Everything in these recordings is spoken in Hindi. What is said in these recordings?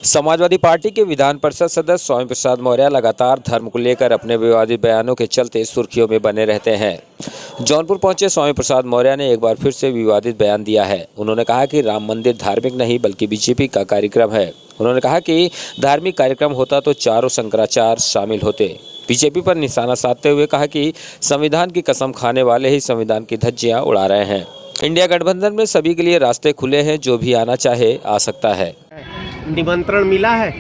समाजवादी पार्टी के विधान परिषद सदस्य स्वामी प्रसाद मौर्य लगातार धर्म को लेकर अपने विवादित बयानों के चलते सुर्खियों में बने रहते हैं। जौनपुर पहुंचे स्वामी प्रसाद मौर्य ने एक बार फिर से विवादित बयान दिया है। उन्होंने कहा कि राम मंदिर धार्मिक नहीं बल्कि बीजेपी का कार्यक्रम है। उन्होंने कहा कि धार्मिक कार्यक्रम होता तो चारों शंकराचार्य शामिल होते। बीजेपी पर निशाना साधते हुए कहा कि संविधान की कसम खाने वाले ही संविधान की धज्जियां उड़ा रहे हैं। इंडिया गठबंधन में सभी के लिए रास्ते खुले हैं, जो भी आना चाहे आ सकता है। निमंत्रण मिला है।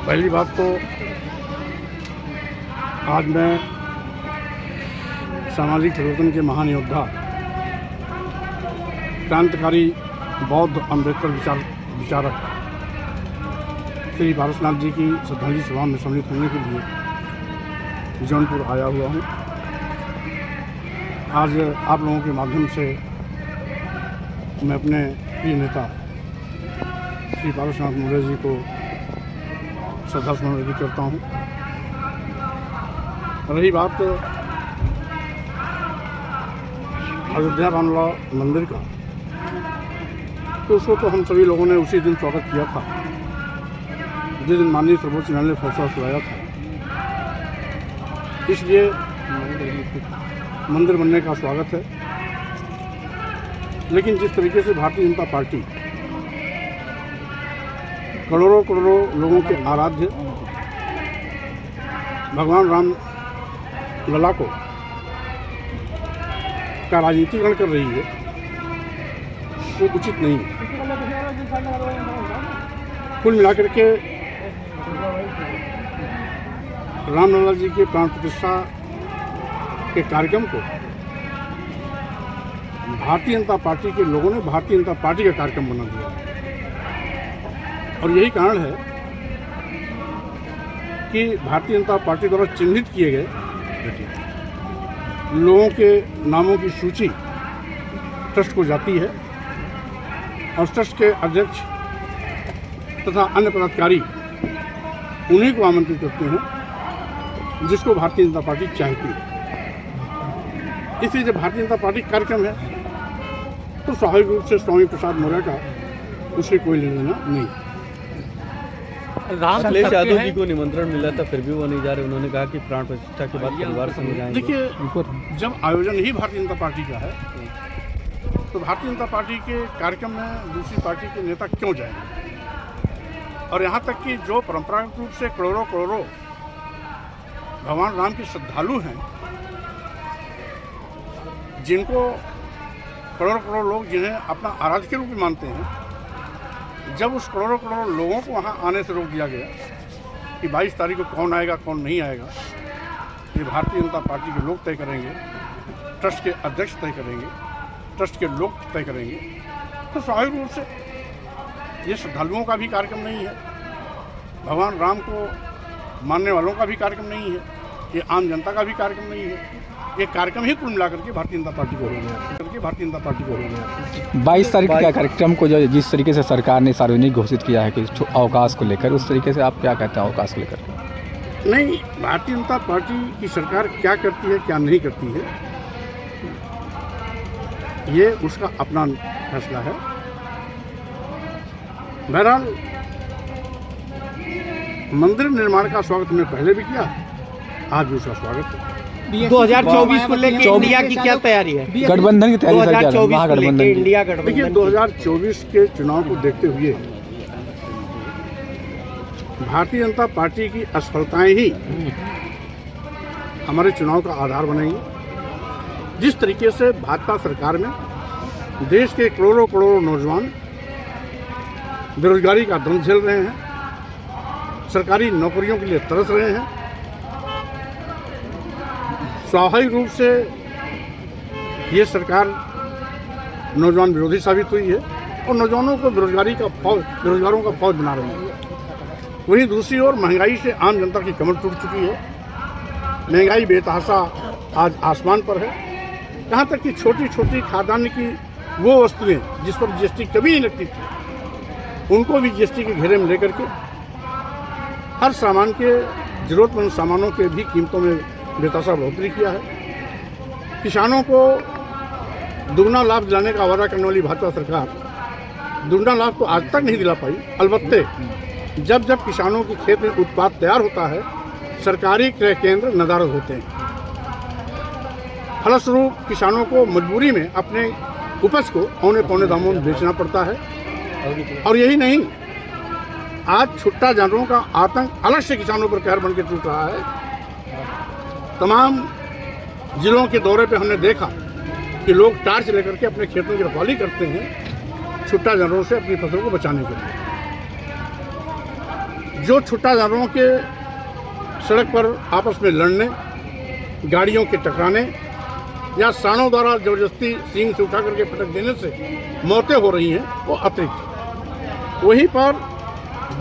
पहली बात तो आज मैं सामाजिक परिवर्तन के महान योद्धा क्रांतिकारी बौद्ध अम्बेडकर विचारक श्री पारसनाथ जी की श्रद्धांजलि सभा में सम्मिलित होने के लिए जौनपुर आया हुआ हूँ। आज आप लोगों के माध्यम से मैं अपने प्रिय नेता श्री पारसनाथ मौर्य जी को श्रद्धासुमन अर्पित करता हूँ। रही बात अयोध्या रामलला मंदिर का, तो उसको तो हम सभी लोगों ने उसी दिन स्वागत किया था जिस दिन माननीय सर्वोच्च न्यायालय ने फैसला सुनाया था। इसलिए मंदिर बनने का स्वागत है। लेकिन जिस तरीके से भारतीय जनता पार्टी करोड़ों करोड़ों लोगों के आराध्य भगवान राम लला को का राजनीतिकरण कर रही है, वो उचित नहीं है। कुल मिलाकर के रामलला जी के प्राण प्रतिष्ठा के कार्यक्रम को भारतीय जनता पार्टी के लोगों ने भारतीय जनता पार्टी का कार्यक्रम बना दिया। और यही कारण है कि भारतीय जनता पार्टी द्वारा चिन्हित किए गए लोगों के नामों की सूची ट्रस्ट को जाती है और ट्रस्ट के अध्यक्ष तथा अन्य पदाधिकारी उन्हीं को आमंत्रित करते हैं जिसको भारतीय जनता पार्टी चाहती है। इसलिए जब भारतीय जनता पार्टी कार्यक्रम है तो स्वाभाविक रूप से स्वामी प्रसाद मौर्य का उससे कोई लेना देना नहीं। अखिलेश यादव जी को निमंत्रण मिला था, फिर भी वो नहीं जा रहे। उन्होंने कहा कि प्राण प्रतिष्ठा के बाद परिवार संग जाएंगे। देखिए, जब आयोजन ही भारतीय जनता पार्टी का है तो भारतीय जनता पार्टी के कार्यक्रम में दूसरी पार्टी के नेता क्यों जाएंगे? और यहाँ तक कि जो परंपरागत रूप से करोड़ों करोड़ों भगवान राम के श्रद्धालु हैं, जिनको करोड़ों करोड़ लोग जिन्हें अपना आराध्य के रूप में मानते हैं, जब उस करोड़ों करोड़ लोगों को वहाँ आने से रोक दिया गया कि 22 तारीख को कौन आएगा कौन नहीं आएगा, ये भारतीय जनता पार्टी के लोग तय करेंगे, ट्रस्ट के अध्यक्ष तय करेंगे, ट्रस्ट के लोग तय करेंगे, तो स्वाभाविक रूप से ये श्रद्धालुओं का भी कार्यक्रम नहीं है, भगवान राम को मानने वालों का भी कार्यक्रम नहीं है, ये आम जनता का भी कार्यक्रम नहीं है। ये कार्यक्रम ही कुल मिलाकर के भारतीय जनता पार्टी को हो गया। 22 तारीख का कार्यक्रम को जो जिस तरीके से सरकार ने सार्वजनिक घोषित किया है कि अवकाश को लेकर, उस तरीके से आप क्या कहते हैं अवकाश को लेकर? नहीं, भारतीय जनता पार्टी की सरकार क्या करती है क्या नहीं करती है, ये उसका अपना फैसला है। बहरहाल मंदिर निर्माण का स्वागत हमने पहले भी किया, आज भी उसका स्वागत है। 2024 को लेकर इंडिया की क्या तैयारी है? गठबंधन की तैयारी महागठबंधन की। इंडिया गठबंधन। देखिए, 2024 के चुनाव को देखते हुए भारतीय जनता पार्टी की असफलताएं ही हमारे चुनाव का आधार बनेंगी। जिस तरीके से भाजपा सरकार में देश के करोड़ों करोड़ों नौजवान बेरोजगारी का दंड झेल रहे हैं, सरकारी नौकरियों के लिए तरस रहे हैं, स्वाभाविक रूप से ये सरकार नौजवान विरोधी साबित हुई है और नौजवानों को बेरोजगारों का फौज बना रही है। वहीं दूसरी ओर महंगाई से आम जनता की कमर टूट चुकी है। महंगाई बेतहाशा आज आसमान पर है। यहाँ तक कि छोटी छोटी खाद्यान्न की वो वस्तुएं जिस पर जीएसटी कभी नहीं लगती थी, उनको भी जीएसटी के घेरे में लेकर के हर सामान के जरूरतमंद सामानों के भी कीमतों में बेतहाशा बढ़ोतरी किया है। किसानों को दुगना लाभ दिलाने का वादा करने वाली भाजपा सरकार दूना लाभ तो आज तक नहीं दिला पाई। अलबत्ते जब जब किसानों के खेत में उत्पाद तैयार होता है, सरकारी क्रय केंद्र नदारद होते हैं। फलस्वरूप किसानों को मजबूरी में अपने उपज को औने पौने दामों में बेचना पड़ता है। और यही नहीं, आज छुट्टा जानवरों का आतंक अलग से किसानों पर कहर बन के टूट रहा है। तमाम जिलों के दौरे पे हमने देखा कि लोग टार्च लेकर के अपने खेतों की रखवाली करते हैं छुट्टा जानवरों से अपनी फसल को बचाने के लिए। जो छुट्टा जानवरों के सड़क पर आपस में लड़ने, गाड़ियों के टकराने या सांडों द्वारा जबरदस्ती सींग से उठा करके पटक देने से मौतें हो रही हैं, वो अतिरिक्त। वहीं पर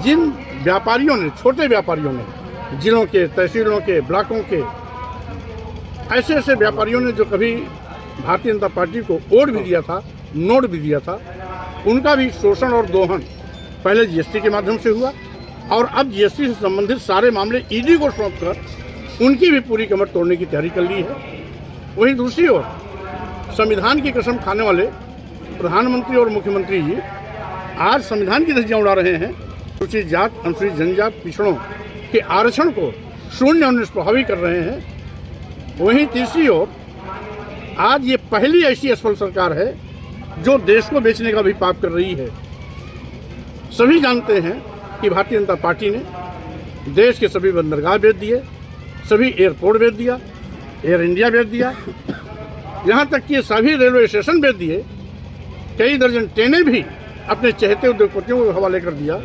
जिन व्यापारियों ने, छोटे व्यापारियों ने, जिलों के, तहसीलों के, ब्लॉकों के, ऐसे ऐसे व्यापारियों ने जो कभी भारतीय जनता पार्टी को वोट भी दिया था, नोट भी दिया था, उनका भी शोषण और दोहन पहले जीएसटी के माध्यम से हुआ और अब जीएसटी से संबंधित सारे मामले ईडी को सौंपकर उनकी भी पूरी कमर तोड़ने की तैयारी कर ली है। वहीं दूसरी ओर संविधान की कसम खाने वाले प्रधानमंत्री और मुख्यमंत्री जी आज संविधान की धज्जियां उड़ा रहे हैं। अनुसूचित जात, अनुसूचित जनजात, पिछड़ों के आरक्षण को शून्य और निष्प्रभावी कर रहे हैं। वहीं तीसरी ओर आज ये पहली ऐसी असफल सरकार है जो देश को बेचने का भी पाप कर रही है। सभी जानते हैं कि भारतीय जनता पार्टी ने देश के सभी बंदरगाह बेच दिए, सभी एयरपोर्ट बेच दिया, एयर इंडिया बेच दिया, यहाँ तक कि सभी रेलवे स्टेशन बेच दिए। कई दर्जन ट्रेनें भी अपने चहेते उद्योगपतियों को हवाले कर दिया।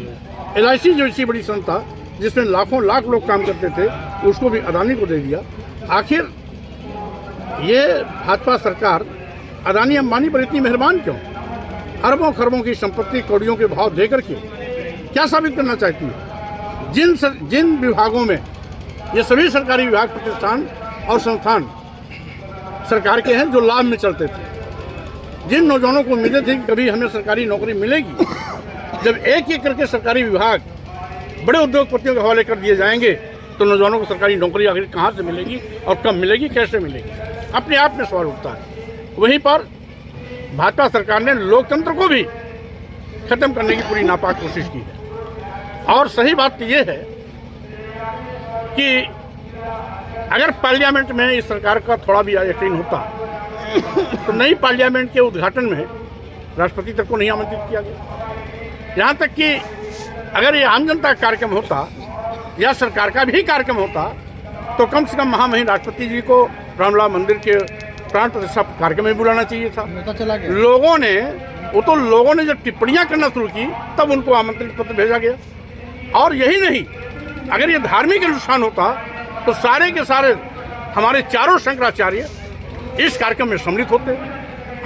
LIC जैसी बड़ी संस्था जिसमें लाखों लाख लोग काम करते थे, उसको भी अदानी को दे दिया। आखिर ये भाजपा सरकार अदानी अंबानी पर इतनी मेहरबान क्यों? अरबों खरबों की संपत्ति कौड़ियों के भाव दे करके क्या साबित करना चाहती है? जिन विभागों में ये सभी सरकारी विभाग, प्रतिष्ठान और संस्थान सरकार के हैं जो लाभ में चलते थे, जिन नौजवानों को उम्मीदें थी कि कभी हमें सरकारी नौकरी मिलेगी, जब एक एक करके सरकारी विभाग बड़े उद्योगपतियों के हवाले कर दिए जाएंगे तो नौजवानों को सरकारी नौकरी आखिर कहाँ से मिलेगी और कब मिलेगी, कैसे मिलेगी? अपने आप में सवाल उठता है। वहीं पर भाजपा सरकार ने लोकतंत्र को भी खत्म करने की पूरी नापाक कोशिश की है। और सही बात यह है कि अगर पार्लियामेंट में इस सरकार का थोड़ा भी यकीन होता तो नई पार्लियामेंट के उद्घाटन में राष्ट्रपति तक को नहीं आमंत्रित किया गया। यहाँ तक कि अगर ये आम जनता का कार्यक्रम होता या सरकार का भी कार्यक्रम होता तो कम से कम महामहिम राष्ट्रपति जी को रामलला मंदिर के प्राण प्रतिष्ठा कार्यक्रम में बुलाना चाहिए था। लोगों ने जब टिप्पणियां करना शुरू की तब उनको आमंत्रित पत्र भेजा गया। और यही नहीं, अगर ये धार्मिक अनुष्ठान होता तो सारे के सारे हमारे चारों शंकराचार्य इस कार्यक्रम में सम्मिलित होते।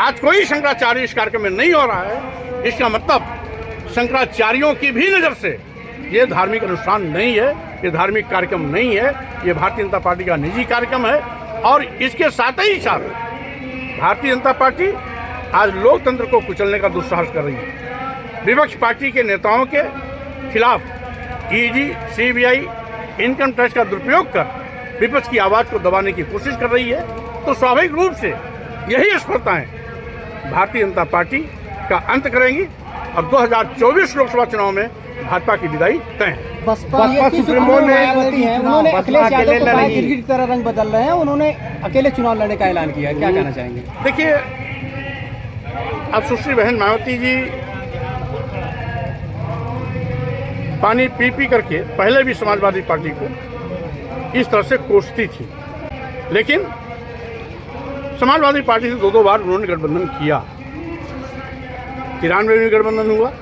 आज कोई शंकराचार्य इस कार्यक्रम में नहीं हो रहा है। इसका मतलब शंकराचार्यों की भी नज़र से ये धार्मिक अनुष्ठान नहीं है, ये धार्मिक कार्यक्रम नहीं है, ये भारतीय जनता पार्टी का निजी कार्यक्रम है। और इसके साथ ही साथ भारतीय जनता पार्टी आज लोकतंत्र को कुचलने का दुस्साहस कर रही है। विपक्ष पार्टी के नेताओं के खिलाफ ईडी, CBI, इनकम टैक्स का दुरुपयोग कर विपक्ष की आवाज़ को दबाने की कोशिश कर रही है। तो स्वाभाविक रूप से यही असफलताएं भारतीय जनता पार्टी का अंत करेंगी और 2024 लोकसभा चुनाव में भाजपा की विदाई तय है। बसपा सुप्रीमो उन्होंने अखिलेश यादव को कहा गिरगिट की तरह रंग बदल रहे हैं, उन्होंने अकेले चुनाव लड़ने का ऐलान किया है, क्या कहना चाहेंगे? देखिए, अब सुश्री बहन मायावती जी पानी पी पी करके पहले भी समाजवादी पार्टी को इस तरह से कोसती थी, लेकिन समाजवादी पार्टी से दो बार उन्होंने गठबंधन किया। 93 में गठबंधन हुआ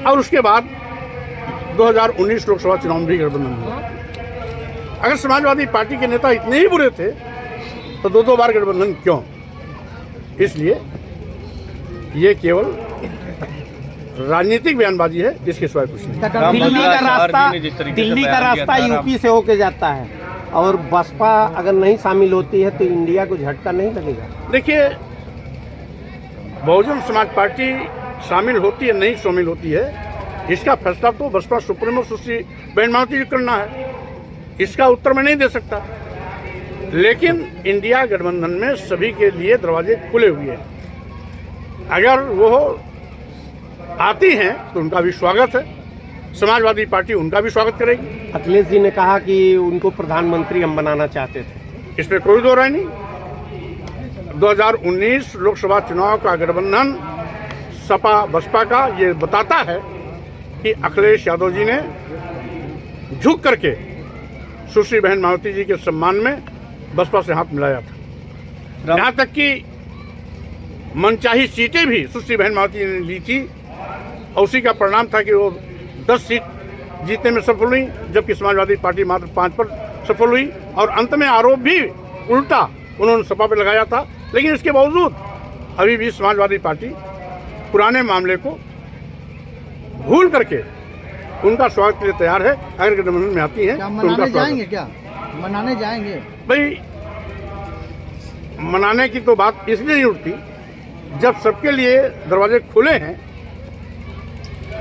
और उसके बाद 2019 लोकसभा चुनाव में भी गठबंधन हुआ। अगर समाजवादी पार्टी के नेता इतने ही बुरे थे तो दो बार गठबंधन क्यों? इसलिए ये केवल राजनीतिक बयानबाजी है, जिसके सिवाय कुछ नहीं। दिल्ली का रास्ता यूपी से होके जाता है और बसपा अगर नहीं शामिल होती है तो इंडिया को झटका नहीं लगेगा। देखिए, बहुजन समाज पार्टी शामिल होती है नहीं शामिल होती है, इसका फैसला तो बसपा सुप्रीमो सुश्री बहन मायावती जी करना है। इसका उत्तर मैं नहीं दे सकता, लेकिन इंडिया गठबंधन में सभी के लिए दरवाजे खुले हुए हैं। अगर वो आती हैं तो उनका भी स्वागत है, समाजवादी पार्टी उनका भी स्वागत करेगी। अखिलेश जी ने कहा कि उनको प्रधानमंत्री हम बनाना चाहते थे। इसमें कोई दो राय नहीं। 2019 लोकसभा चुनाव का गठबंधन सपा बसपा का ये बताता है कि अखिलेश यादव जी ने झुक करके सुश्री बहन मायावती जी के सम्मान में बसपा से हाथ मिलाया था। यहाँ तक कि मनचाही सीटें भी सुश्री बहन मायावती जी ने ली थी और उसी का परिणाम था कि वो 10 सीट जीतने में सफल हुई, जबकि समाजवादी पार्टी मात्र 5 पर सफल हुई। और अंत में आरोप भी उल्टा उन्होंने सपा पर लगाया था। लेकिन इसके बावजूद अभी भी समाजवादी पार्टी पुराने मामले को भूल करके उनका स्वागत के लिए तैयार है। अगर गठबंधन में आती है तो उनका जाएंगे क्या? मनाने जाएंगे? भाई, मनाने की तो बात इसलिए नहीं उठती, जब सबके लिए दरवाजे खुले हैं।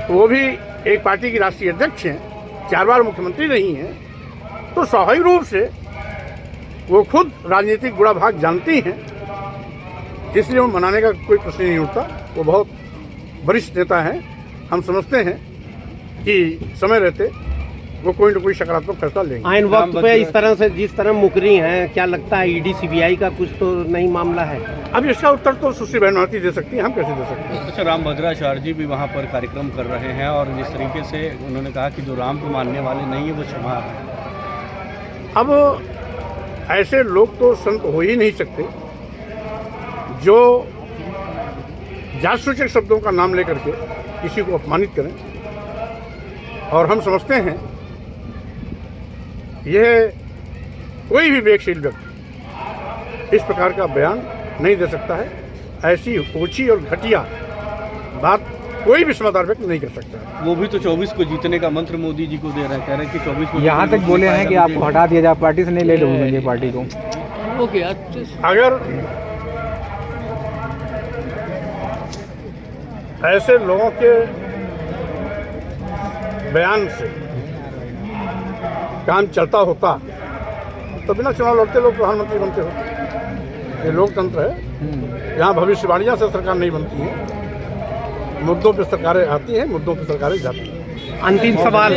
वो भी एक पार्टी की राष्ट्रीय अध्यक्ष हैं, 4 बार मुख्यमंत्री रही हैं, तो स्वाभाविक रूप से वो खुद राजनीतिक गुणा भाग जानती हैं, इसलिए वो मनाने का कोई प्रश्न नहीं उठता। वो बहुत वरिष्ठ नेता हैं, हम समझते हैं कि समय रहते वो कोई न कोई सकारात्मक फैसला लेंगे। आइन वक्त पे इस तरह से जिस तरह मुकरी हैं, क्या लगता है ईडी सीबीआई का कुछ तो नहीं मामला है? अब इसका उत्तर तो सुश्री बहन मायावती दे सकती हैं, हम कैसे दे सकते हैं। अच्छा, राम भद्राचार्य जी भी वहाँ पर कार्यक्रम कर रहे हैं और जिस तरीके से उन्होंने कहा कि जो राम को मानने वाले नहीं है वो क्षमा है। अब ऐसे लोग तो संत हो ही नहीं सकते जो जासूचक शब्दों का नाम लेकर के किसी को अपमानित करें। और हम समझते हैं यह कोई भी विवेकशील व्यक्ति इस प्रकार का बयान नहीं दे सकता है। ऐसी ओछी और घटिया बात कोई भी समझदार व्यक्ति नहीं कर सकता है। वो भी तो 24 को जीतने का मंत्र मोदी जी को दे रहे हैं, कह रहे हैं कि 24 को यहाँ तक बोले हैं कि आपको हटा दिया जाए पार्टी से, नहीं ले लोगे पार्टी को। अगर ऐसे लोगों के बयान से काम चलता होता तो बिना चुनाव लड़ते लोग प्रधानमंत्री बनते होते। ये लोकतंत्र है, यहाँ भविष्यवाणियाँ से सरकार नहीं बनती है। मुद्दों पे सरकारें आती हैं, मुद्दों पे सरकारें जाती हैं। अंतिम सवाल